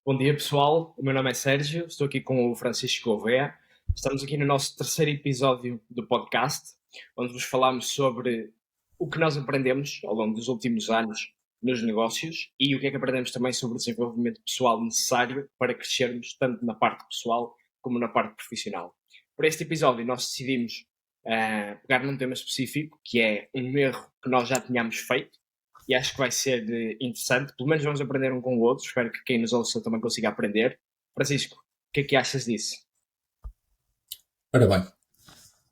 Bom dia, pessoal. O meu nome é Sérgio, estou aqui com o Francisco Gouveia. Estamos aqui no nosso terceiro episódio do podcast, onde vos falamos sobre o que nós aprendemos ao longo dos últimos anos nos negócios e o que é que aprendemos também sobre o desenvolvimento pessoal necessário para crescermos tanto na parte pessoal como na parte profissional. Para este episódio, nós decidimos pegar num tema específico, que é um erro que nós já tínhamos feito, e acho que vai ser interessante. Pelo menos vamos aprender um com o outro. Espero que quem nos ouça também consiga aprender. Francisco, o que é que achas disso? Ora bem,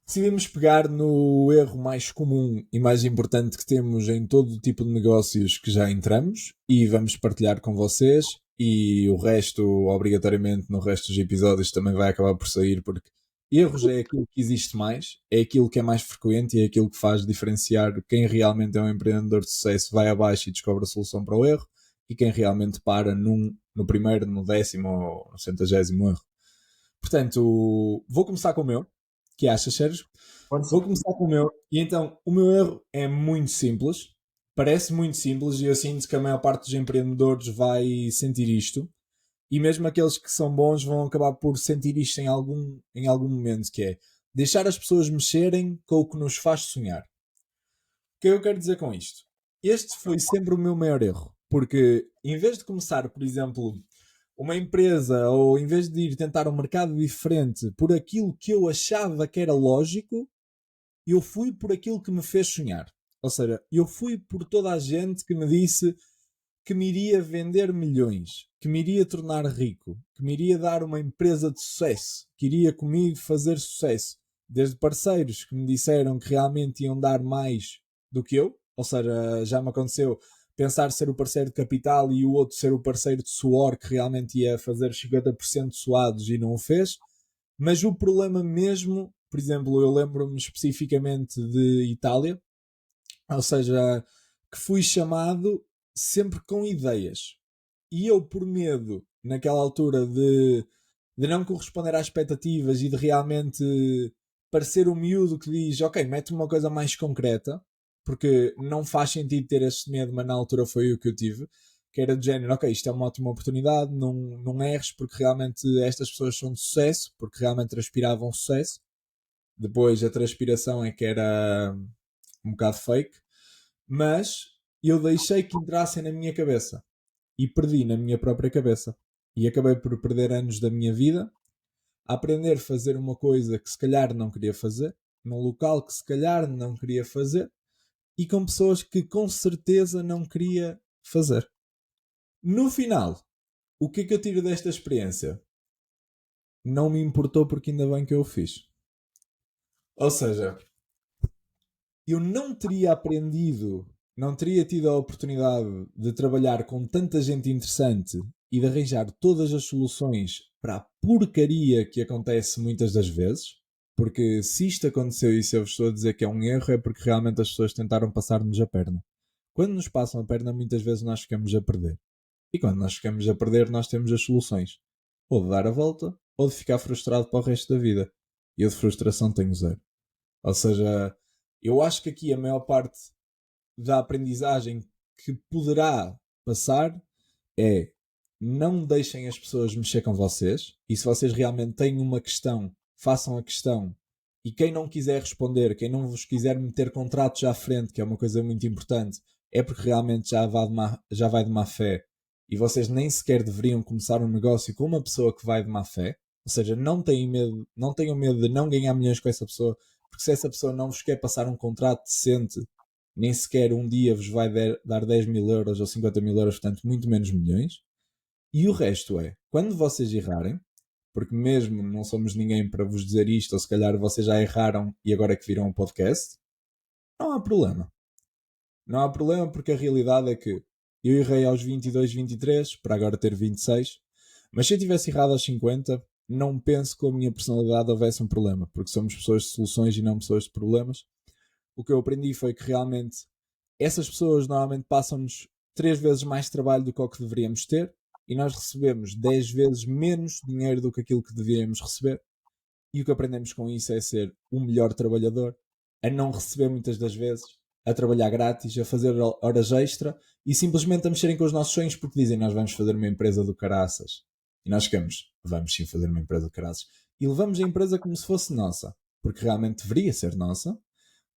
decidimos pegar no erro mais comum e mais importante que temos em todo o tipo de negócios que já entramos e vamos partilhar com vocês, e o resto, obrigatoriamente, no resto dos episódios também vai acabar por sair, porque erros é aquilo que existe mais, é aquilo que é mais frequente e é aquilo que faz diferenciar quem realmente é um empreendedor de sucesso, vai abaixo e descobre a solução para o erro, e quem realmente para no primeiro, no 10º ou no 100º erro. Portanto, vou começar com o meu. Que achas, Sérgio? Pode Vou ser. começar com o meu. E então, o meu erro é muito simples. Parece muito simples e eu sinto que a maior parte dos empreendedores vai sentir isto. E mesmo aqueles que são bons vão acabar por sentir isto em algum momento, que é deixar as pessoas mexerem com o que nos faz sonhar. O que eu quero dizer com isto? Este foi sempre o meu maior erro. Porque em vez de começar, por exemplo, uma empresa, ou em vez de ir tentar um mercado diferente por aquilo que eu achava que era lógico, eu fui por aquilo que me fez sonhar. Ou seja, eu fui por toda a gente que me disse que me iria vender milhões, que me iria tornar rico, que me iria dar uma empresa de sucesso, que iria comigo fazer sucesso. Desde parceiros que me disseram que realmente iam dar mais do que eu, ou seja, já me aconteceu pensar ser o parceiro de capital e o outro ser o parceiro de suor, que realmente ia fazer 50% de suados e não o fez. Mas o problema mesmo, por exemplo, eu lembro-me especificamente de Itália, ou seja, que fui chamado sempre com ideias. E eu, por medo, naquela altura, de não corresponder às expectativas e de realmente parecer um miúdo que diz, ok, mete uma coisa mais concreta, porque não faz sentido ter este medo, mas na altura foi o que eu tive, que era do género, ok, isto é uma ótima oportunidade, não erres, porque realmente estas pessoas são de sucesso, porque realmente transpiravam sucesso. Depois a transpiração é que era um bocado fake, mas eu deixei que entrassem na minha cabeça e perdi na minha própria cabeça. E acabei por perder anos da minha vida a aprender a fazer uma coisa que se calhar não queria fazer, num local que se calhar não queria fazer e com pessoas que com certeza não queria fazer. No final, o que é que eu tiro desta experiência? Não me importou, porque ainda bem que eu o fiz. Ou seja, eu não teria aprendido, não teria tido a oportunidade de trabalhar com tanta gente interessante e de arranjar todas as soluções para a porcaria que acontece muitas das vezes, porque se isto aconteceu e se eu vos estou a dizer que é um erro, é porque realmente as pessoas tentaram passar-nos a perna. Quando nos passam a perna, muitas vezes nós ficamos a perder. E quando nós ficamos a perder, nós temos as soluções. Ou de dar a volta, ou de ficar frustrado para o resto da vida. E eu de frustração tenho zero. Ou seja, eu acho que aqui a maior parte da aprendizagem que poderá passar é: não deixem as pessoas mexer com vocês, e se vocês realmente têm uma questão, façam a questão, e quem não quiser responder, quem não vos quiser meter contratos à frente, que é uma coisa muito importante, é porque realmente já vai de má fé, e vocês nem sequer deveriam começar um negócio com uma pessoa que vai de má fé. Ou seja, não tenham medo de não ganhar milhões com essa pessoa, porque se essa pessoa não vos quer passar um contrato decente, nem sequer um dia vos vai dar 10 mil euros ou 50 mil euros, portanto, muito menos milhões. E o resto é, quando vocês errarem, porque mesmo não somos ninguém para vos dizer isto, ou se calhar vocês já erraram e agora é que viram um podcast, não há problema. Não há problema, porque a realidade é que eu errei aos 22, 23, para agora ter 26, mas se eu tivesse errado aos 50, não penso que com a minha personalidade houvesse um problema, porque somos pessoas de soluções e não pessoas de problemas. O que eu aprendi foi que realmente essas pessoas normalmente passam-nos 3 vezes mais trabalho do que o que deveríamos ter, e nós recebemos 10 vezes menos dinheiro do que aquilo que deveríamos receber. E o que aprendemos com isso é ser o melhor trabalhador, a não receber muitas das vezes, a trabalhar grátis, a fazer horas extra e simplesmente a mexerem com os nossos sonhos porque dizem nós vamos fazer uma empresa do caraças. E nós ficamos, vamos sim fazer uma empresa do caraças. E levamos a empresa como se fosse nossa, porque realmente deveria ser nossa.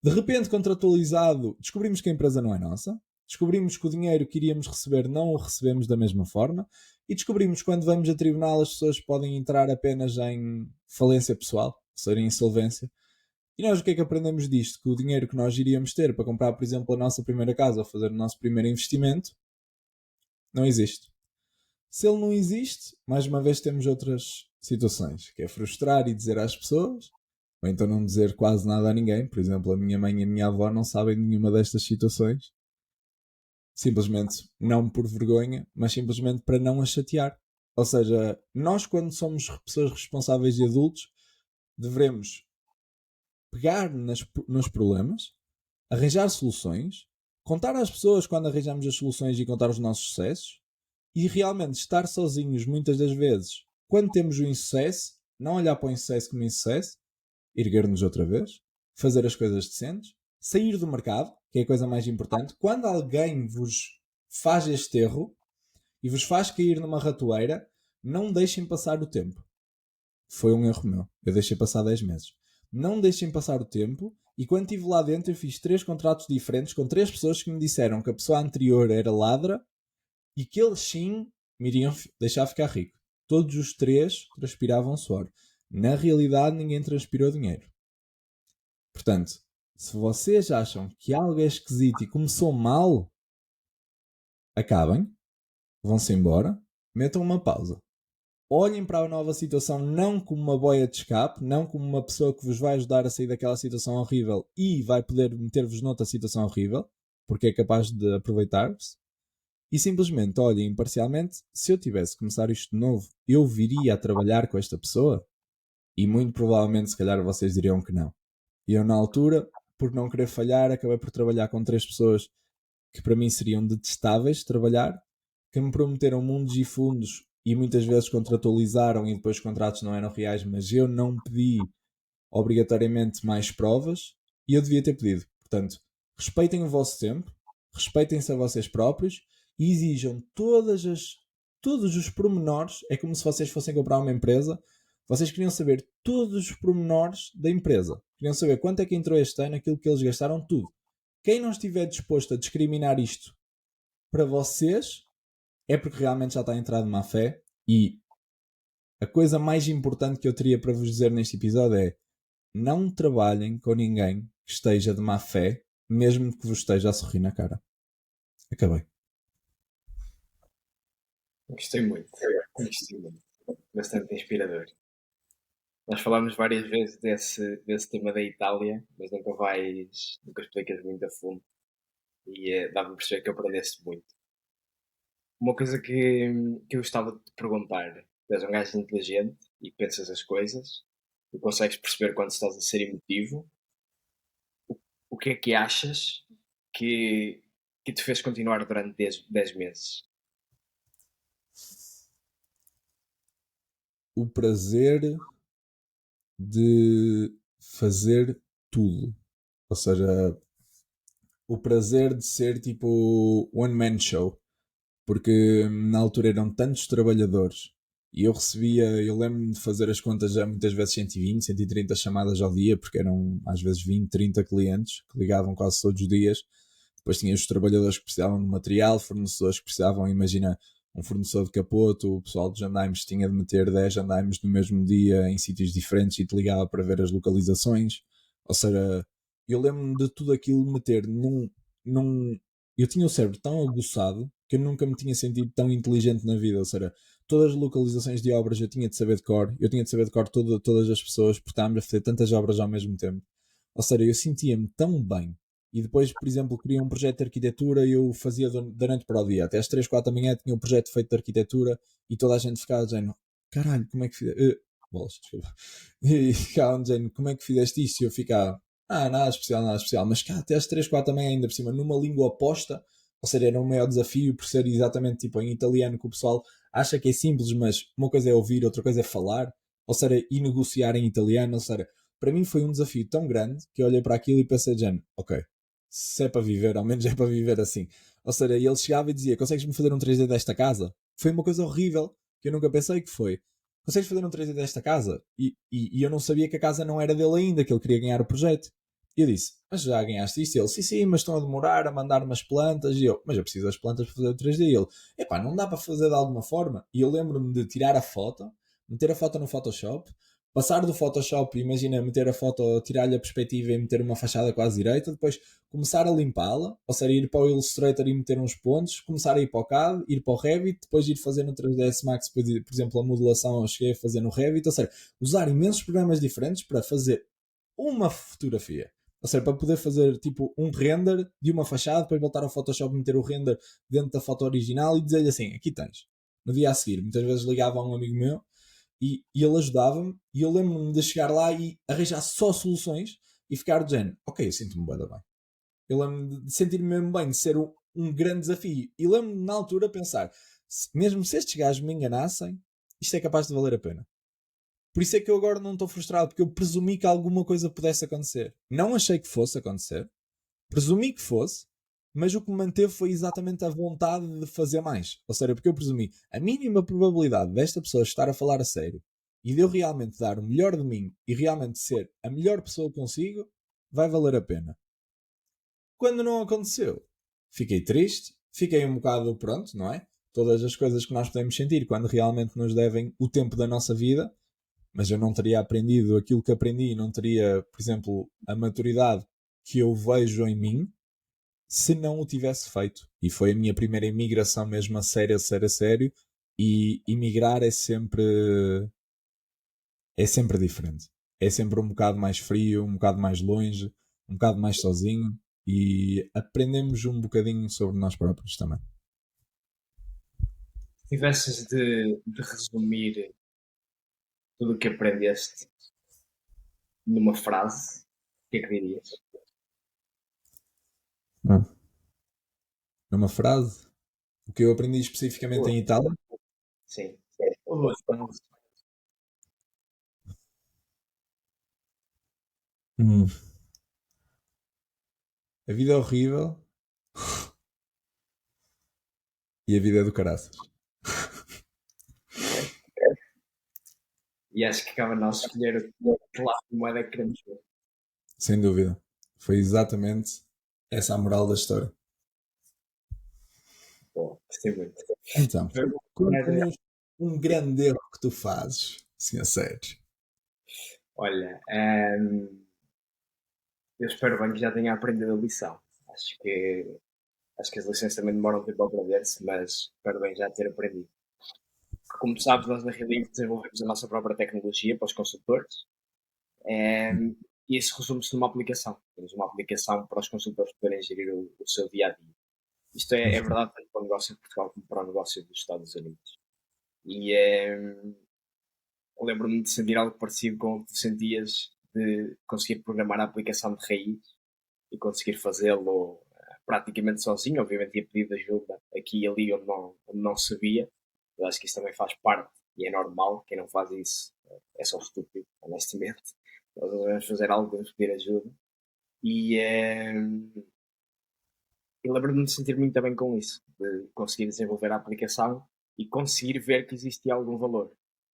De repente, contratualizado, descobrimos que a empresa não é nossa. Descobrimos que o dinheiro que iríamos receber não o recebemos da mesma forma. E descobrimos que quando vamos a tribunal as pessoas podem entrar apenas em falência pessoal, ou seja, em insolvência. E nós o que é que aprendemos disto? Que o dinheiro que nós iríamos ter para comprar, por exemplo, a nossa primeira casa ou fazer o nosso primeiro investimento, não existe. Se ele não existe, mais uma vez temos outras situações, que é frustrar e dizer às pessoas, ou então não dizer quase nada a ninguém. Por exemplo, a minha mãe e a minha avó não sabem de nenhuma destas situações. Simplesmente não por vergonha, mas simplesmente para não a chatear. Ou seja, nós quando somos pessoas responsáveis e adultos, devemos pegar nos problemas, arranjar soluções, contar às pessoas quando arranjamos as soluções e contar os nossos sucessos, e realmente estar sozinhos muitas das vezes, quando temos o insucesso, não olhar para o insucesso como insucesso, erguer-nos outra vez, fazer as coisas decentes, sair do mercado, que é a coisa mais importante. Quando alguém vos faz este erro e vos faz cair numa ratoeira, não deixem passar o tempo. Foi um erro meu. Eu deixei passar 10 meses. Não deixem passar o tempo. E quando estive lá dentro, eu fiz 3 contratos diferentes com 3 pessoas que me disseram que a pessoa anterior era ladra e que eles sim me iriam deixar ficar rico. Todos os 3 transpiravam suor. Na realidade, ninguém transpirou dinheiro. Portanto, se vocês acham que algo é esquisito e começou mal, acabem, vão-se embora, metam uma pausa. Olhem para a nova situação não como uma boia de escape, não como uma pessoa que vos vai ajudar a sair daquela situação horrível e vai poder meter-vos noutra situação horrível, porque é capaz de aproveitar-se. E simplesmente olhem imparcialmente, se eu tivesse que começar isto de novo, eu viria a trabalhar com esta pessoa? E muito provavelmente, se calhar, vocês diriam que não. E eu, na altura, por não querer falhar, acabei por trabalhar com 3 pessoas que para mim seriam detestáveis de trabalhar, que me prometeram mundos e fundos e muitas vezes contratualizaram e depois os contratos não eram reais, mas eu não pedi obrigatoriamente mais provas e eu devia ter pedido. Portanto, respeitem o vosso tempo, respeitem-se a vocês próprios e exijam todos os pormenores. É como se vocês fossem comprar uma empresa, vocês queriam saber todos os pormenores da empresa. Queriam saber quanto é que entrou este ano, aquilo que eles gastaram, tudo. Quem não estiver disposto a discriminar isto para vocês é porque realmente já está a entrar de má fé. E a coisa mais importante que eu teria para vos dizer neste episódio é: não trabalhem com ninguém que esteja de má fé, mesmo que vos esteja a sorrir na cara. Acabei. Gostei muito. Gostei muito. Bastante inspirador. Nós falámos várias vezes desse tema da Itália, mas nunca explicas muito a fundo. E dá-me a perceber que aprendeste muito. Uma coisa que eu gostava de te perguntar: tu és um gajo inteligente e pensas as coisas e consegues perceber quando estás a ser emotivo. O que é que achas que, que te fez continuar durante 10 meses? O prazer de fazer tudo. Ou seja, o prazer de ser tipo one man show. Porque na altura eram tantos trabalhadores e eu lembro-me de fazer as contas já muitas vezes 120, 130 chamadas ao dia, porque eram às vezes 20, 30 clientes que ligavam quase todos os dias. Depois tinha os trabalhadores que precisavam de material, fornecedores que precisavam, imagina, um fornecedor de capoto, o pessoal dos andaimes tinha de meter 10 andaimes no mesmo dia em sítios diferentes e te ligava para ver as localizações. Ou seja, eu lembro-me de tudo aquilo meter num... Eu tinha o cérebro tão aguçado que eu nunca me tinha sentido tão inteligente na vida. Ou seja, todas as localizações de obras eu tinha de saber de cor. Eu tinha de saber de cor todas as pessoas, porque estávamos a fazer tantas obras ao mesmo tempo. Ou seja, eu sentia-me tão bem. E depois, por exemplo, queria um projeto de arquitetura e eu fazia da noite para o dia. Até às 3, 4 da manhã tinha um projeto feito de arquitetura e toda a gente ficava dizendo: caralho, como é que fizeste? Bolas, desculpa. E ficavam dizendo: como é que fizeste isto? E eu ficava: nada especial, nada especial. Mas cá, até às 3, 4 da manhã, ainda por cima, numa língua oposta. Ou seja, era um maior desafio por ser exatamente tipo em italiano, que o pessoal acha que é simples, mas uma coisa é ouvir, outra coisa é falar. Ou seja, e negociar em italiano. Ou seja, para mim foi um desafio tão grande que eu olhei para aquilo e pensei: ok, se é para viver, ao menos é para viver assim. Ou seja, ele chegava e dizia: consegues-me fazer um 3D desta casa? Foi uma coisa horrível que eu nunca pensei que foi. Consegues fazer um 3D desta casa? E eu não sabia que a casa não era dele ainda, que ele queria ganhar o projeto. E eu disse: mas já ganhaste isto? E ele: sim, mas estão a demorar a mandar umas plantas. E eu: mas eu preciso das plantas para fazer o 3D. E ele: epá, não dá para fazer de alguma forma? E eu lembro-me de tirar a foto, meter a foto no Photoshop, passar do Photoshop, imagina, meter a foto, tirar-lhe a perspectiva e meter uma fachada quase direita, depois começar a limpá-la, ou seja, ir para o Illustrator e meter uns pontos, começar a ir para o CAD, ir para o Revit, depois ir fazer no 3ds Max, por exemplo, a modelação eu cheguei a fazer no Revit, ou seja, usar imensos programas diferentes para fazer uma fotografia. Ou seja, para poder fazer tipo um render de uma fachada, depois voltar ao Photoshop, meter o render dentro da foto original e dizer-lhe assim: aqui tens. No dia a seguir, muitas vezes ligava a um amigo meu e ele ajudava-me. E eu lembro-me de chegar lá e arranjar só soluções e ficar de género: ok, eu sinto-me bem. Eu lembro-me de sentir-me mesmo bem, de ser um grande desafio. E lembro-me na altura pensar: mesmo se estes gajos me enganassem, isto é capaz de valer a pena. Por isso é que eu agora não estou frustrado, porque eu presumi que alguma coisa pudesse acontecer. Não achei que fosse acontecer, presumi que fosse, mas o que me manteve foi exatamente a vontade de fazer mais. Ou seja, porque eu presumi a mínima probabilidade desta pessoa estar a falar a sério e de eu realmente dar o melhor de mim e realmente ser a melhor pessoa que consigo, vai valer a pena. Quando não aconteceu, fiquei triste, fiquei um bocado pronto, não é? Todas as coisas que nós podemos sentir quando realmente nos devem o tempo da nossa vida, mas eu não teria aprendido aquilo que aprendi, não teria, por exemplo, a maturidade que eu vejo em mim se não o tivesse feito. E foi a minha primeira imigração mesmo a sério, a sério, a sério. E imigrar é sempre diferente. É sempre um bocado mais frio, um bocado mais longe, um bocado mais sozinho. E aprendemos um bocadinho sobre nós próprios também. Se tivesses de resumir tudo o que aprendeste numa frase, o que é que dirias? Hum. Numa frase, o que eu aprendi especificamente em Itália. Sim. Ou duas frases. Hum. A vida é horrível e a vida é do caraças. E acho que cabe a nós escolher que lado de moeda é que queremos ver. Sem dúvida. Foi exatamente essa a moral da história. Bom, gostei muito. Então, Era, conta-nos um grande erro que tu fazes, sim, a sério. olha, eu espero bem que já tenha aprendido a lição. Acho que, acho que as lições também demoram tempo a aprender-se, mas espero bem já ter aprendido. Como sabes, nós na Realink desenvolvemos a nossa própria tecnologia para os consultores. E isso resume-se numa aplicação. Temos uma aplicação para os consultores poderem gerir o seu dia a dia. Isto é verdade tanto para o negócio de Portugal como para o negócio dos Estados Unidos. E eu lembro-me de sentir algo parecido com o que tu sentias de conseguir programar a aplicação de raiz e conseguir fazê-lo praticamente sozinho. Obviamente ia pedir ajuda aqui e ali onde não sabia. Eu acho que isso também faz parte e é normal. Quem não faz isso é só estúpido, honestamente. Nós devemos fazer algo, devemos pedir ajuda. E eu lembro-me de sentir muito bem com isso, de conseguir desenvolver a aplicação e conseguir ver que existia algum valor.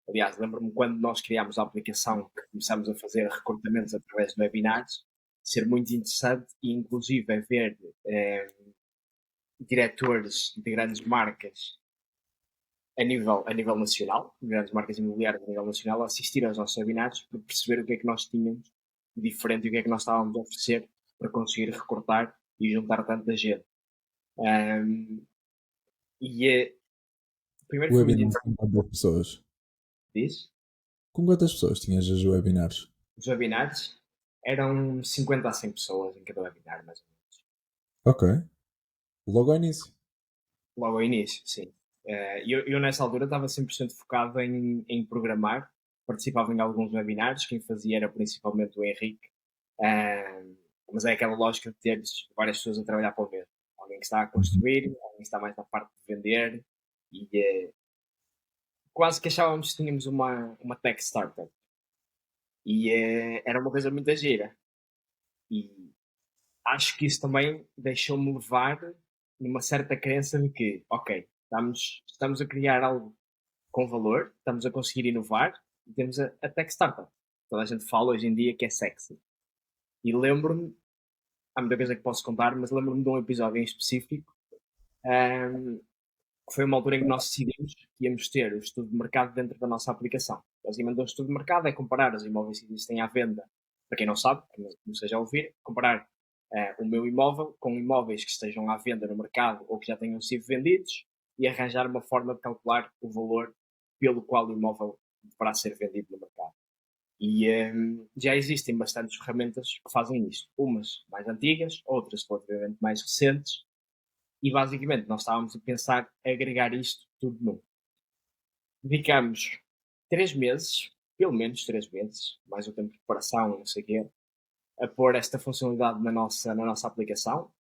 Aliás, lembro-me quando nós criámos a aplicação, que começámos a fazer recrutamentos através de webinars, ser muito interessante e inclusive é ver diretores de grandes marcas a nível nacional, grandes marcas imobiliárias a nível nacional, a assistir aos nossos webinars para perceber o que é que nós tínhamos de diferente e o que é que nós estávamos a oferecer para conseguir recortar e juntar tanta gente. Um, e primeiro foi muito Webinar interessante com quantas pessoas? disso. Com quantas pessoas tinhas os webinars? Os webinars eram 50 a 100 pessoas em cada webinar, mais ou menos. Ok. Logo ao início. Logo ao início, sim. Eu nessa altura estava 100% focado em programar, participava em alguns webinars, quem fazia era principalmente o Henrique, mas é aquela lógica de teres várias pessoas a trabalhar para o mesmo. Alguém que está a Uhum. construir, alguém que está mais na parte de vender, e quase que achávamos que tínhamos uma tech startup. E era uma coisa muito gira. E acho que isso também deixou-me levar numa certa crença de que, ok, estamos a criar algo com valor, estamos a conseguir inovar e temos a tech startup. Toda a gente fala hoje em dia que é sexy. E lembro-me, há muita coisa que posso contar, mas lembro-me de um episódio em específico, que foi uma altura em que nós decidimos que íamos ter o estudo de mercado dentro da nossa aplicação. Basicamente, o estudo de mercado é comparar os imóveis que existem à venda, para quem não sabe, que não seja a ouvir, comparar o meu imóvel com imóveis que estejam à venda no mercado ou que já tenham sido vendidos e arranjar uma forma de calcular o valor pelo qual o imóvel deverá ser vendido no mercado. E já existem bastantes ferramentas que fazem isto. Umas mais antigas, outras relativamente mais recentes. E basicamente nós estávamos a pensar agregar isto tudo novo. Dedicamos 3 meses, pelo menos 3 meses, mais o tempo de preparação, não sei o quê, a pôr esta funcionalidade na nossa aplicação,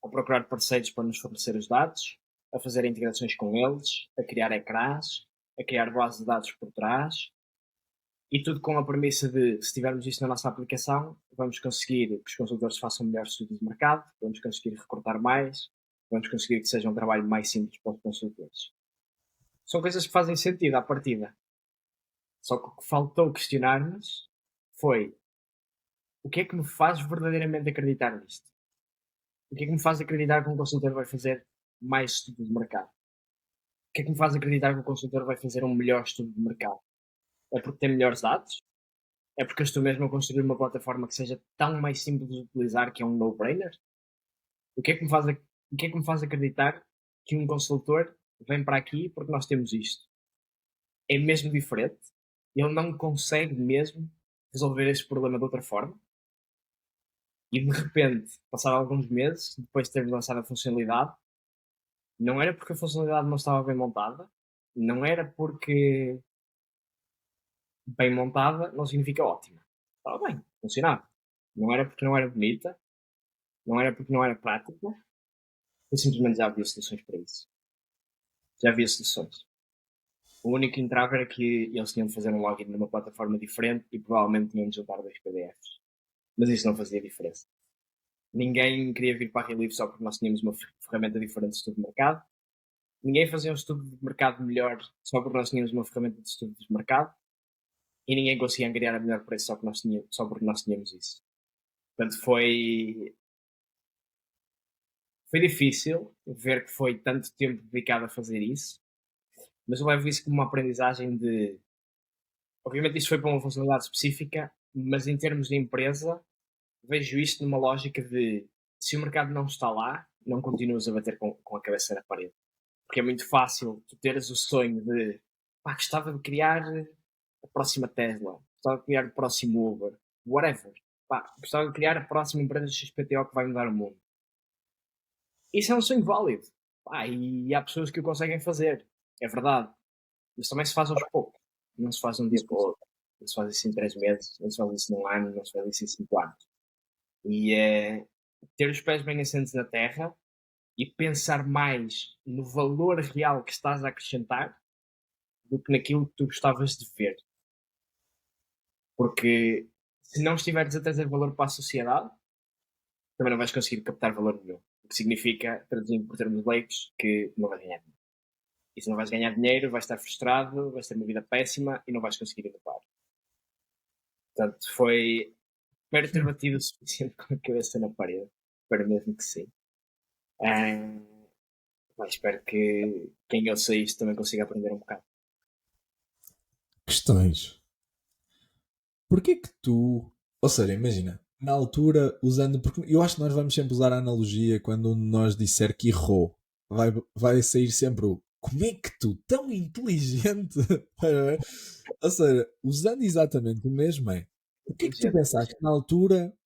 a procurar parceiros para nos fornecer os dados, a fazer integrações com eles, a criar ecrãs, a criar bases de dados por trás, e tudo com a premissa de, se tivermos isto na nossa aplicação, vamos conseguir que os consultores façam melhores estudos de mercado, vamos conseguir recrutar mais, vamos conseguir que seja um trabalho mais simples para os consultores. São coisas que fazem sentido à partida. Só que o que faltou questionar-nos foi o que é que me faz verdadeiramente acreditar nisto? O que é que me faz acreditar que um consultor vai fazer mais estudo de mercado? O que é que me faz acreditar que o consultor vai fazer um melhor estudo de mercado? É porque tem melhores dados? É porque eu estou mesmo a construir uma plataforma que seja tão mais simples de utilizar que é um no-brainer? O que é que me faz acreditar que um consultor vem para aqui porque nós temos isto? É mesmo diferente? Ele não consegue mesmo resolver este problema de outra forma? E de repente, passado alguns meses, depois de termos lançado a funcionalidade, não era porque a funcionalidade não estava bem montada, não era porque bem montada não significa ótima. Estava bem, funcionava. Não era porque não era bonita, não era porque não era prática, eu simplesmente já havia soluções para isso. Já havia soluções. O único entrave era que eles tinham de fazer um login numa plataforma diferente e provavelmente tinham de juntar 2 PDFs. Mas isso não fazia diferença. Ninguém queria vir para a Relive só porque nós tínhamos uma ferramenta diferente de estudo de mercado. Ninguém fazia um estudo de mercado melhor só porque nós tínhamos uma ferramenta de estudo de mercado. E ninguém conseguia criar a melhor preço só porque nós tínhamos isso. Portanto, foi difícil ver que foi tanto tempo dedicado a fazer isso, mas eu levo isso como uma aprendizagem de... Obviamente isso foi para uma funcionalidade específica, mas em termos de empresa, vejo isto numa lógica de, se o mercado não está lá, não continuas a bater com a cabeça na parede. Porque é muito fácil tu teres o sonho de, gostava de criar a próxima Tesla, gostava de criar o próximo Uber, whatever. Gostava de criar a próxima empresa XPTO que vai mudar o mundo. Isso é um sonho válido. E há pessoas que o conseguem fazer. É verdade. Mas também se faz aos poucos. Não se faz de um dia para o outro. Não se faz isso em 3 meses. Não se faz isso num ano. Não se faz isso em 5 anos. E é ter os pés bem assentes na terra e pensar mais no valor real que estás a acrescentar do que naquilo que tu gostavas de ver. Porque se não estiveres a trazer valor para a sociedade, também não vais conseguir captar valor nenhum. O que significa, traduzindo por termos leigos, que não vais ganhar dinheiro. E se não vais ganhar dinheiro, vais estar frustrado, vais ter uma vida péssima e não vais conseguir inovar. Portanto, foi... Espero ter batido o suficiente com a cabeça na parede. Espero mesmo que sim. Mas espero que quem ouça isto também consiga aprender um bocado. Questões. Porquê que tu... Ou seja, imagina, na altura, usando... Porque eu acho que nós vamos sempre usar a analogia quando um de nós disser que errou. Vai sair sempre o... Como é que tu, tão inteligente... Ou seja, usando exatamente o mesmo é... O que é que tu pensaste na altura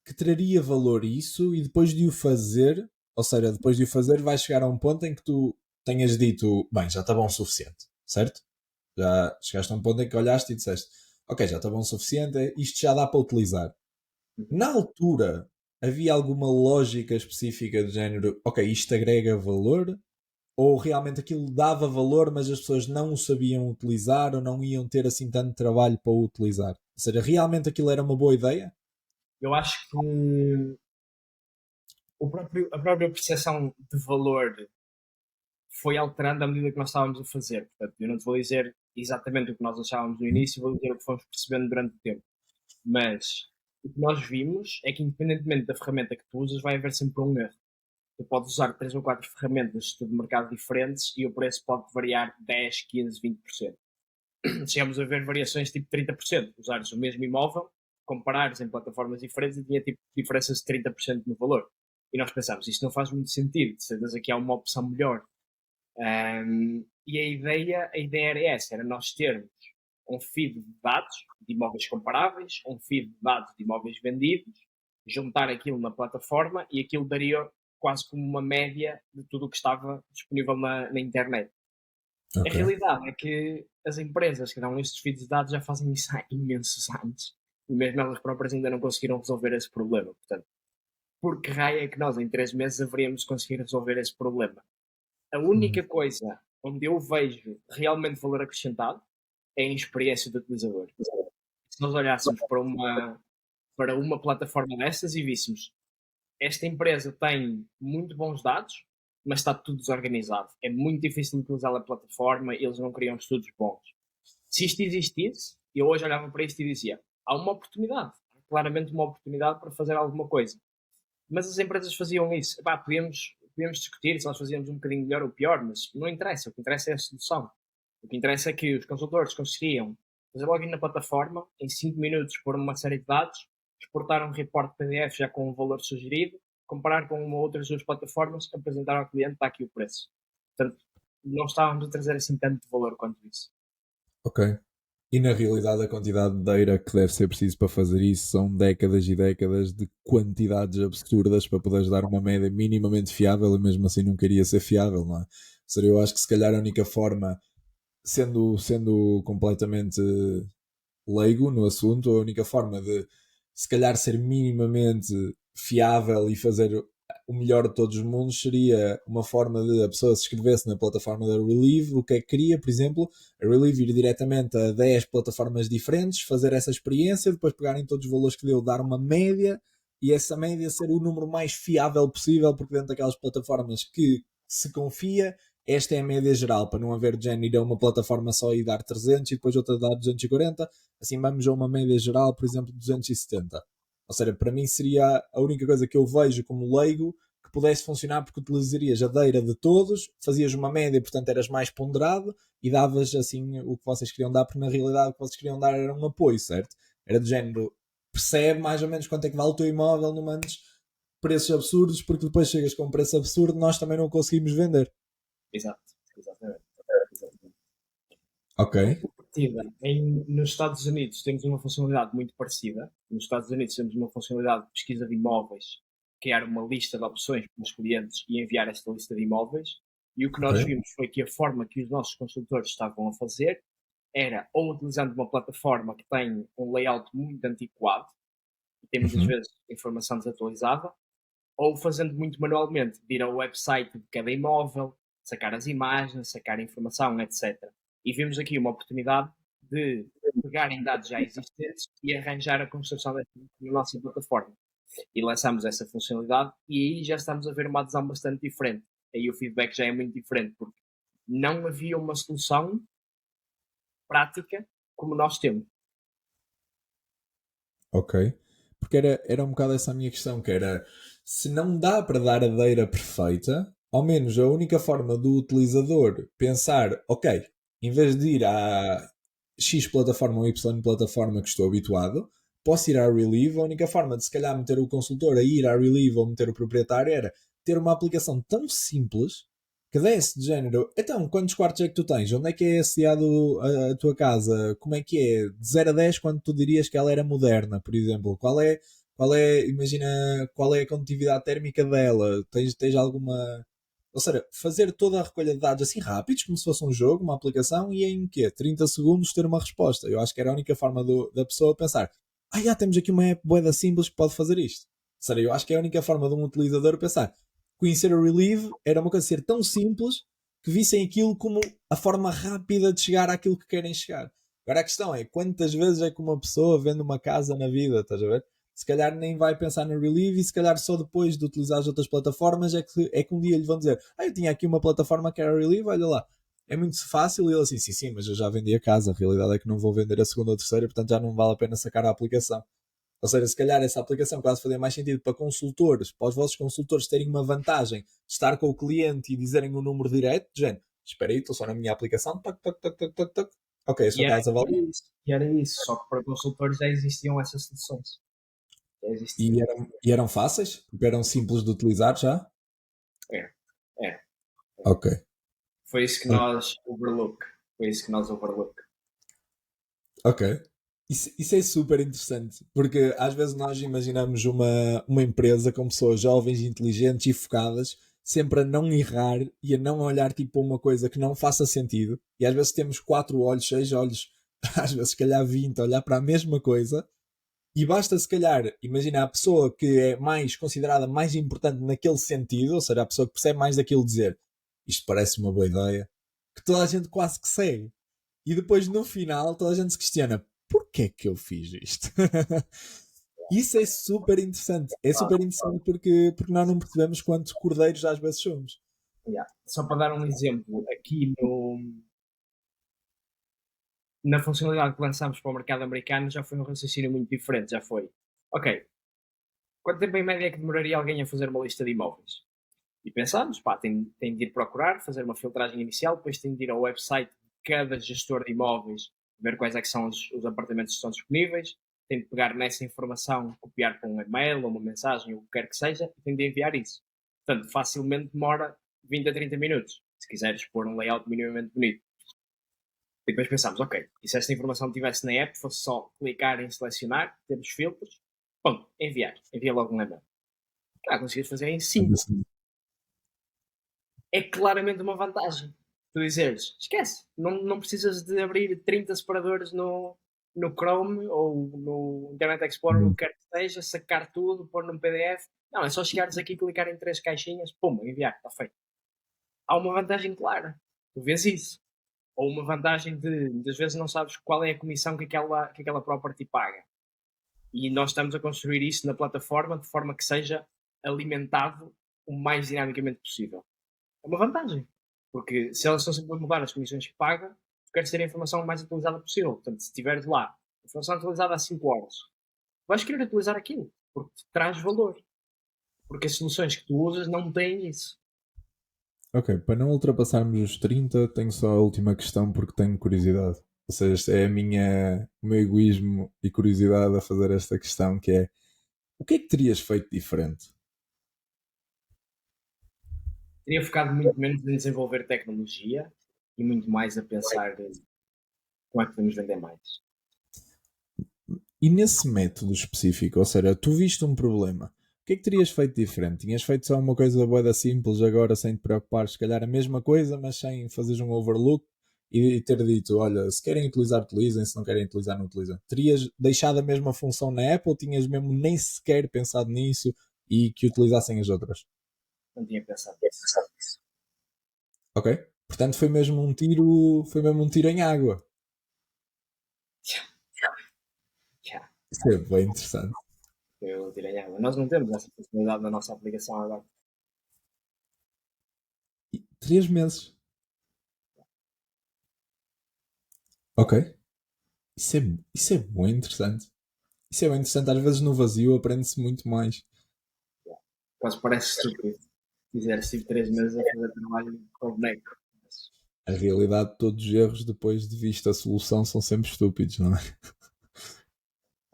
que traria valor isso e depois de o fazer... Ou seja, depois de o fazer vai chegar a um ponto em que tu tenhas dito... Bem, já está bom o suficiente. Certo? Já chegaste a um ponto em que olhaste e disseste... Ok, já está bom o suficiente, isto já dá para utilizar. Na altura, havia alguma lógica específica do género, ok, isto agrega valor? Ou realmente aquilo dava valor, mas as pessoas não o sabiam utilizar ou não iam ter assim tanto trabalho para o utilizar? Ou seja, realmente aquilo era uma boa ideia? Eu acho que a própria percepção de valor foi alterando à medida que nós estávamos a fazer. Portanto, eu não te vou dizer exatamente o que nós achávamos no início, vou dizer o que fomos percebendo durante o tempo. Mas o que nós vimos é que, independentemente da ferramenta que tu usas, vai haver sempre um erro. Tu podes usar 3 ou 4 ferramentas de estudo de mercado diferentes e o preço pode variar 10, 15, 20%. Chegamos a ver variações tipo 30%. Usares o mesmo imóvel, comparares em plataformas diferentes e tinha tipo diferenças de 30% no valor. E nós pensámos, isto não faz muito sentido, de certeza aqui há uma opção melhor. E a ideia era essa, era nós termos um feed de dados de imóveis comparáveis, um feed de dados de imóveis vendidos, juntar aquilo na plataforma e aquilo daria quase como uma média de tudo o que estava disponível na internet. A realidade é que as empresas que dão estes feeds de dados já fazem isso há imensos anos e mesmo elas próprias ainda não conseguiram resolver esse problema. Portanto, por que raio é que nós em 3 meses haveríamos conseguir resolver esse problema? A única coisa onde eu vejo realmente valor acrescentado é em experiência do utilizador. Se nós olhássemos para uma plataforma dessas e víssemos esta empresa tem muito bons dados, mas está tudo desorganizado. É muito difícil utilizar a plataforma, eles não criam estudos bons. Se isto existisse, eu hoje olhava para isto e dizia, há uma oportunidade, claramente uma oportunidade para fazer alguma coisa. Mas as empresas faziam isso. Epá, podíamos discutir se nós fazíamos um bocadinho melhor ou pior, mas não interessa. O que interessa é a solução. O que interessa é que os consultores conseguiam fazer login na plataforma, em 5 minutos pôr uma série de dados, exportar um report PDF já com um valor sugerido, comparar com uma ou outras duas plataformas, apresentar ao cliente, está aqui o preço. Portanto, não estávamos a trazer assim tanto valor quanto isso. Ok. E na realidade a quantidade de data que deve ser preciso para fazer isso são décadas e décadas de quantidades absurdas para poderes dar uma média minimamente fiável e mesmo assim não queria ser fiável, não é? Ou seja, eu acho que se calhar a única forma, sendo completamente leigo no assunto, a única forma de se calhar ser minimamente fiável e fazer o melhor de todos os mundos seria uma forma de a pessoa se inscrevesse na plataforma da Relieve, o que é que queria, por exemplo, a Relieve ir diretamente a 10 plataformas diferentes, fazer essa experiência, depois pegarem todos os valores que deu, dar uma média e essa média ser o número mais fiável possível, porque dentro daquelas plataformas que se confia, esta é a média geral, para não haver de género ir a uma plataforma só e dar 300 e depois outra dar 240, assim vamos a uma média geral, por exemplo, 270. Ou seja, para mim seria a única coisa que eu vejo como leigo que pudesse funcionar, porque utilizarias a deira de todos, fazias uma média, portanto eras mais ponderado e davas assim o que vocês queriam dar, porque na realidade o que vocês queriam dar era um apoio, certo? Era de género, percebe mais ou menos quanto é que vale o teu imóvel, não mandes preços absurdos, porque depois chegas com um preço absurdo nós também não conseguimos vender. Exato, exatamente. Ok. Nos Estados Unidos temos uma funcionalidade muito parecida. Nos Estados Unidos temos uma funcionalidade de pesquisa de imóveis, criar uma lista de opções para os clientes e enviar esta lista de imóveis. E o que nós vimos foi que a forma que os nossos consultores estavam a fazer era ou utilizando uma plataforma que tem um layout muito antiquado e tem muitas vezes informação desatualizada, ou fazendo muito manualmente, de ir ao website de cada imóvel, sacar as imagens, sacar a informação, etc. E vimos aqui uma oportunidade de pegar em dados já existentes e arranjar a construção na nossa plataforma. E lançamos essa funcionalidade e aí já estamos a ver uma adesão bastante diferente. Aí o feedback já é muito diferente, porque não havia uma solução prática como nós temos. Ok. Porque era um bocado essa a minha questão, que era, se não dá para dar a deira perfeita, ao menos a única forma do utilizador pensar, ok, em vez de ir à X plataforma ou Y plataforma que estou habituado, posso ir à Relieve, a única forma de se calhar meter o consultor a ir à Relieve ou meter o proprietário era ter uma aplicação tão simples que desse de género, então, quantos quartos é que tu tens? Onde é que é sediado a tua casa? Como é que é? De 0 a 10, quando tu dirias que ela era moderna, por exemplo? Imagina, qual é a condutividade térmica dela? Tens alguma... Ou seja, fazer toda a recolha de dados assim rápidos, como se fosse um jogo, uma aplicação, e em quê? 30 segundos ter uma resposta. Eu acho que era a única forma da pessoa pensar, já temos aqui uma app bué simples que pode fazer isto. Ou seja, eu acho que é a única forma de um utilizador pensar, conhecer o Relieve era uma coisa ser tão simples que vissem aquilo como a forma rápida de chegar àquilo que querem chegar. Agora a questão é, quantas vezes é que uma pessoa vende uma casa na vida, estás a ver? se calhar nem vai pensar no Relieve e se calhar só depois de utilizar as outras plataformas é que um dia lhe vão dizer eu tinha aqui uma plataforma que era Relieve, olha lá. É muito fácil e ele assim, sim, mas eu já vendi a casa, a realidade é que não vou vender a segunda ou terceira, portanto já não vale a pena sacar a aplicação. Ou seja, se calhar essa aplicação quase faria mais sentido para consultores, para os vossos consultores terem uma vantagem de estar com o cliente e dizerem o número direto, de género, espera aí, estou só na minha aplicação, toc, toc, toc, toc, toc, toc. Ok, a sua casa vale. E era isso, só que para consultores já existiam essas soluções. E eram fáceis? Eram simples de utilizar já? É. Ok. Foi isso que nós overlook. Ok. Isso é super interessante, porque às vezes nós imaginamos uma empresa com pessoas jovens, inteligentes e focadas, sempre a não errar e a não olhar tipo para uma coisa que não faça sentido. E às vezes temos 4 olhos, 6 olhos, às vezes se calhar 20, a olhar para a mesma coisa. E basta se calhar, imagina a pessoa que é mais considerada mais importante naquele sentido, ou seja, a pessoa que percebe mais daquilo dizer isto parece uma boa ideia, que toda a gente quase que segue. E depois no final toda a gente se questiona porquê é que eu fiz isto? Isso é super interessante. É super interessante porque nós não percebemos quantos cordeiros às vezes somos. Só para dar um exemplo, aqui na funcionalidade que lançámos para o mercado americano já foi um raciocínio muito diferente. Já foi, ok, quanto tempo em média é que demoraria alguém a fazer uma lista de imóveis? E pensámos, tem de ir procurar, fazer uma filtragem inicial, depois tem de ir ao website de cada gestor de imóveis, ver quais é que são os apartamentos que estão disponíveis, tem de pegar nessa informação, copiar para um e-mail ou uma mensagem, o que quer que seja, e tem de enviar isso. Portanto, facilmente demora 20 a 30 minutos, se quiseres pôr um layout minimamente bonito. E depois pensámos, ok, e se esta informação estivesse na app, fosse só clicar em selecionar, temos filtros, bom, envia logo um e-mail. Conseguias fazer em 5. É claramente uma vantagem. Tu dizeres, esquece, não precisas de abrir 30 separadores no Chrome ou no Internet Explorer, o que quer que seja, sacar tudo, pôr num PDF. Não, é só chegares aqui, clicar em 3 caixinhas, pum, enviar, está feito. Há uma vantagem clara. Tu vês isso. Ou uma vantagem de, muitas vezes não sabes qual é a comissão que aquela property paga. E nós estamos a construir isso na plataforma de forma que seja alimentado o mais dinamicamente possível. É uma vantagem. Porque se elas estão sempre a mudar as comissões que paga, tu queres ter a informação mais atualizada possível. Portanto, se tiveres lá a informação atualizada há 5 horas, vais querer atualizar aquilo, porque te traz valor. Porque as soluções que tu usas não têm isso. Ok, para não ultrapassarmos os 30, tenho só a última questão porque tenho curiosidade. Ou seja, este é o meu egoísmo e curiosidade a fazer esta questão, que é o que é que terias feito diferente? Teria focado muito menos em desenvolver tecnologia e muito mais a pensar em como é que podemos vender mais. E nesse método específico, ou seja, tu viste um problema, o que é que terias feito diferente? Tinhas feito só uma coisa bué simples agora sem te preocupar, se calhar a mesma coisa, mas sem fazeres um overlook e ter dito, olha, se querem utilizar, utilizem, se não querem utilizar, não utilizem. Terias deixado a mesma função na Apple ou tinhas mesmo nem sequer pensado nisso e que utilizassem as outras? Não tinha pensado nisso. Ok? Portanto foi mesmo um tiro em água. Isso é bem interessante. Eu tirei água. Nós não temos essa funcionalidade na nossa aplicação agora. 3 meses. Ok. Isso é bem interessante. Isso é bem interessante. Às vezes no vazio aprende-se muito mais. Quase parece estúpido dizer estive 3 meses a fazer trabalho com o boneco. A realidade, todos os erros depois de vista a solução são sempre estúpidos, não é?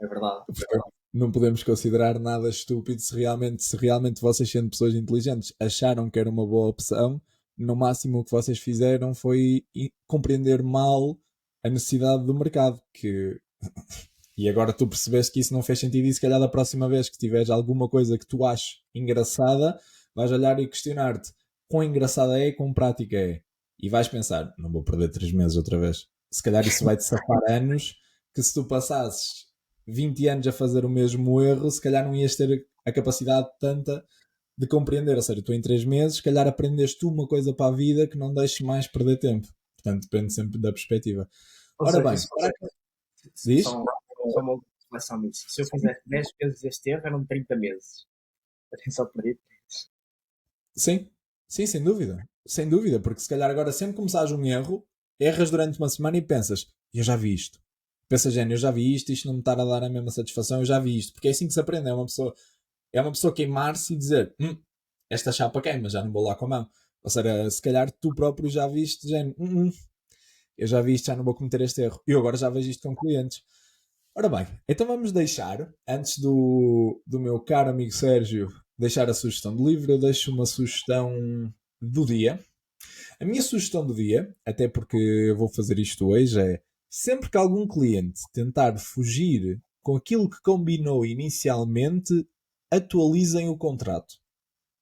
É verdade. Não podemos considerar nada estúpido se realmente vocês, sendo pessoas inteligentes, acharam que era uma boa opção. No máximo o que vocês fizeram foi compreender mal a necessidade do mercado. E agora tu percebeste que isso não fez sentido e se calhar da próxima vez que tiveres alguma coisa que tu aches engraçada, vais olhar e questionar-te quão engraçada é e quão prática é. E vais pensar, não vou perder 3 meses outra vez. Se calhar isso vai-te safar anos que se tu passasses 20 anos a fazer o mesmo erro, se calhar não ias ter a capacidade tanta de compreender. Ou seja, tu em 3 meses, se calhar aprendeste uma coisa para a vida que não deixes mais perder tempo. Portanto, depende sempre da perspectiva. Ora bem, diz? Só uma reflexão nisso. Se eu fizesse 10 vezes este erro, eram 30 meses. Atenção, perdido. Sim, sim, sem dúvida. Sem dúvida, porque se calhar agora sempre começares um erro, erras durante uma semana e pensas, eu já vi isto. Pensa, género, eu já vi isto, isto não me está a dar a mesma satisfação, eu já vi isto. Porque é assim que se aprende, é uma pessoa queimar-se e dizer, esta chapa queima, já não vou lá com a mão. Ou seja, se calhar tu próprio já viste, género, eu já vi isto, já não vou cometer este erro. E eu agora já vejo isto com clientes. Ora bem, então vamos deixar, antes do meu caro amigo Sérgio deixar a sugestão de livro, eu deixo uma sugestão do dia. A minha sugestão do dia, até porque eu vou fazer isto hoje, é sempre que algum cliente tentar fugir com aquilo que combinou inicialmente, atualizem o contrato.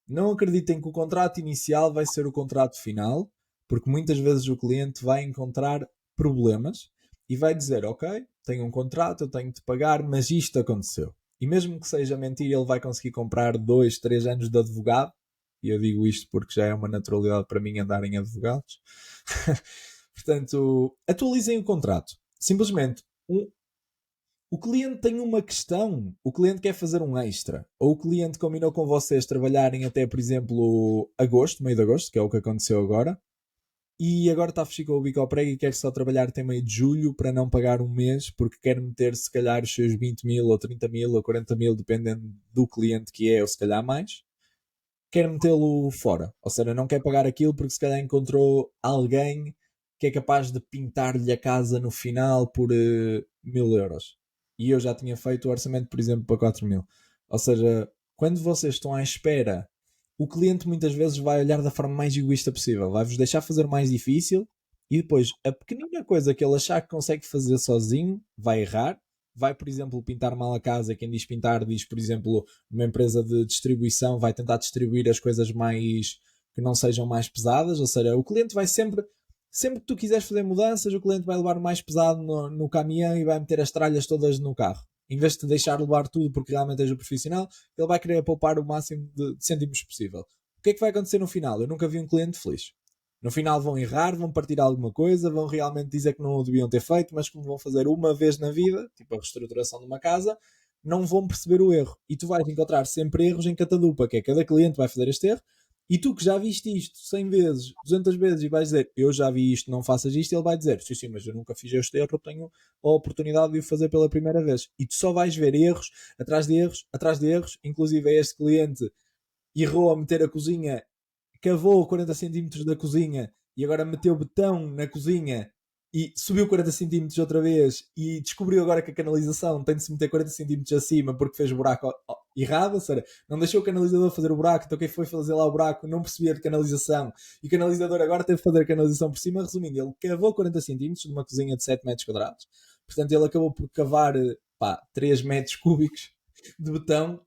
Não acreditem que o contrato inicial vai ser o contrato final, porque muitas vezes o cliente vai encontrar problemas e vai dizer, ok, tenho um contrato, eu tenho de pagar, mas isto aconteceu. E mesmo que seja mentira, ele vai conseguir comprar 2, 3 anos de advogado. E eu digo isto porque já é uma naturalidade para mim andar em advogados. Portanto, atualizem o contrato. Simplesmente, o cliente tem uma questão, o cliente quer fazer um extra, ou o cliente combinou com vocês trabalharem até, por exemplo, agosto, meio de agosto, que é o que aconteceu agora, e agora está a fechar com o bico ao prego e quer só trabalhar até meio de julho para não pagar um mês, porque quer meter se calhar os seus 20 mil, ou 30 mil, ou 40 mil, dependendo do cliente que é, ou se calhar mais, quer metê-lo fora. Ou seja, não quer pagar aquilo porque se calhar encontrou alguém que é capaz de pintar-lhe a casa no final por 1000 euros. E eu já tinha feito o orçamento, por exemplo, para 4000. Ou seja, quando vocês estão à espera, o cliente muitas vezes vai olhar da forma mais egoísta possível. Vai-vos deixar fazer mais difícil e depois a pequenina coisa que ele achar que consegue fazer sozinho vai errar. Vai, por exemplo, pintar mal a casa. Quem diz pintar diz, por exemplo, uma empresa de distribuição vai tentar distribuir as coisas mais que não sejam mais pesadas, ou seja, o cliente vai sempre que tu quiseres fazer mudanças, o cliente vai levar o mais pesado no caminhão e vai meter as tralhas todas no carro. Em vez de te deixar levar tudo porque realmente és o profissional, ele vai querer poupar o máximo de cêntimos possível. O que é que vai acontecer no final? Eu nunca vi um cliente feliz. No final vão errar, vão partir alguma coisa, vão realmente dizer que não o deviam ter feito, mas como vão fazer uma vez na vida, tipo a reestruturação de uma casa, não vão perceber o erro. E tu vais encontrar sempre erros em catadupa, que é cada cliente vai fazer este erro, e tu que já viste isto 100 vezes, 200 vezes, e vais dizer, eu já vi isto, não faças isto, ele vai dizer, sim, sim, mas eu nunca fiz este erro, eu tenho a oportunidade de o fazer pela primeira vez. E tu só vais ver erros, atrás de erros, inclusive este cliente errou a meter a cozinha, cavou 40 centímetros da cozinha e agora meteu betão na cozinha e subiu 40 centímetros outra vez e descobriu agora que a canalização tem de se meter 40 centímetros acima porque fez o buraco errado, ou seja, não deixou o canalizador fazer o buraco, então quem foi fazer lá o buraco não percebia de canalização e o canalizador agora teve de fazer a canalização por cima. Resumindo, ele cavou 40 centímetros de uma cozinha de 7 metros quadrados, portanto ele acabou por cavar 3 metros cúbicos de betão,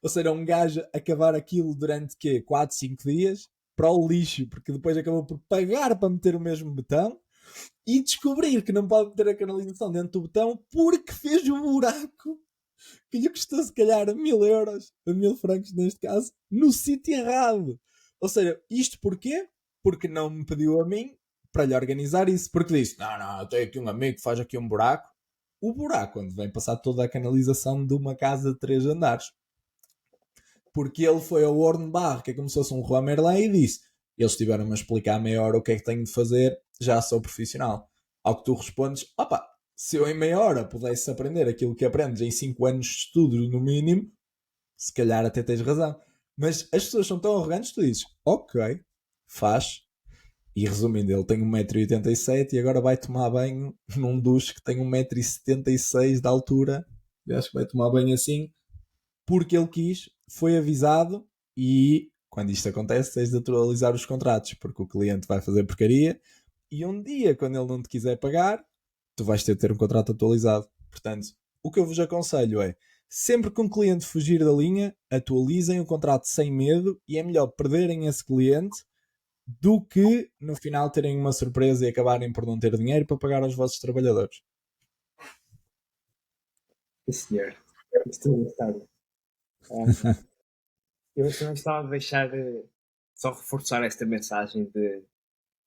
ou seja, um gajo a cavar aquilo durante 4, 5 dias para o lixo, porque depois acabou por pagar para meter o mesmo betão e descobrir que não pode meter a canalização dentro do betão porque fez o buraco que lhe custou se calhar 1000 euros, 1000 francos neste caso, no sítio errado. Ou seja, isto porquê? Porque não me pediu a mim para lhe organizar isso, porque disse, não, eu tenho aqui um amigo que faz aqui um buraco. O buraco onde vem passar toda a canalização de uma casa de 3 andares. Porque ele foi ao Hornbach, que é como se fosse um Roi Merlin, e disse, eles tiveram-me a explicar meia hora o que é que tenho de fazer, já sou profissional. Ao que tu respondes, opa, se eu em meia hora pudesse aprender aquilo que aprendes em 5 anos de estudo no mínimo, se calhar até tens razão. Mas as pessoas são tão arrogantes, tu dizes, ok, faz. E resumindo, ele tem 1,87m e agora vai tomar banho num duche que tem 1,76m de altura. Eu acho que vai tomar banho assim porque ele quis, foi avisado e quando isto acontece tens de atualizar os contratos porque o cliente vai fazer porcaria e um dia quando ele não te quiser pagar tu vais ter de ter um contrato atualizado. Portanto, o que eu vos aconselho é sempre que um cliente fugir da linha, atualizem o contrato sem medo e é melhor perderem esse cliente do que no final terem uma surpresa e acabarem por não ter dinheiro para pagar aos vossos trabalhadores. Sim, senhor. Estou gostado. Eu também estava a deixar só reforçar esta mensagem de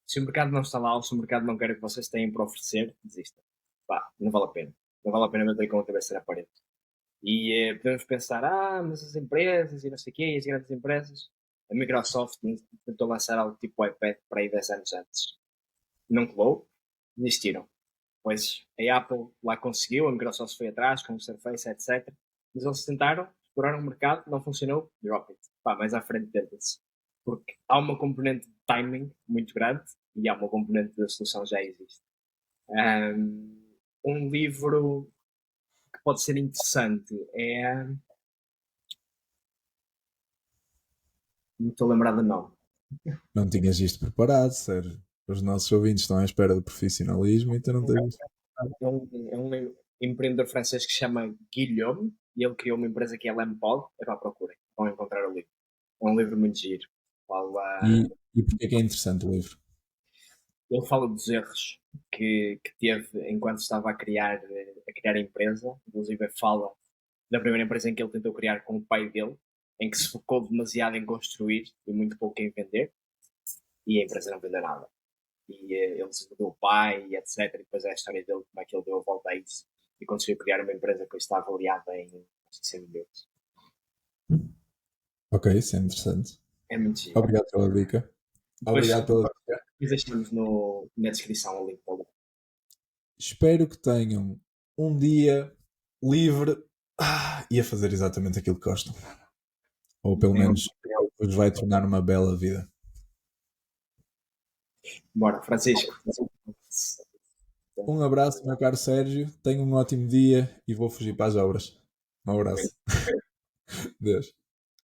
se o mercado não está lá ou se o mercado não quer o que vocês têm para oferecer, desista. Pá, não vale a pena. Não vale a pena meter com a cabeça na parede. E podemos pensar, mas as empresas e não sei o quê, e as grandes empresas. A Microsoft tentou lançar algo tipo o iPad para aí 10 anos antes. Não colou, desistiram. Pois a Apple lá conseguiu, a Microsoft foi atrás com o Surface, etc. Mas eles tentaram, exploraram o mercado, não funcionou, drop it. Pá, mais à frente tenta-se. Porque há uma componente de timing muito grande e há uma componente da solução já existe. Um livro que pode ser interessante é. Não estou a lembrar do nome. Não tinhas isto preparado, Sérgio. Os nossos ouvintes estão à espera de profissionalismo e tu não tens. É um empreendedor francês que se chama Guillaume e ele criou uma empresa que é Lampod. É para procurem, vão encontrar o livro. É um livro muito giro. E porquê que é interessante o livro? Ele fala dos erros que teve enquanto estava a criar a empresa. Inclusive fala da primeira empresa em que ele tentou criar com o pai dele, em que se focou demasiado em construir e muito pouco em vender, e a empresa não vendeu nada. E ele se mudou o pai, e etc. E depois é a história dele, como é que ele deu a volta a isso e conseguiu criar uma empresa que está avaliada em 100 milhões. Ok, isso é interessante. É muito giro. Obrigado pela dica. Obrigado pela dica. Deixamos na descrição o link para o livro. Espero que tenham um dia livre e a fazer exatamente aquilo que gostam. Ou pelo menos vos vai tornar uma bela vida. Bora, Francisco. Um abraço, meu caro Sérgio. Tenha um ótimo dia e vou fugir para as obras. Um abraço. Deus.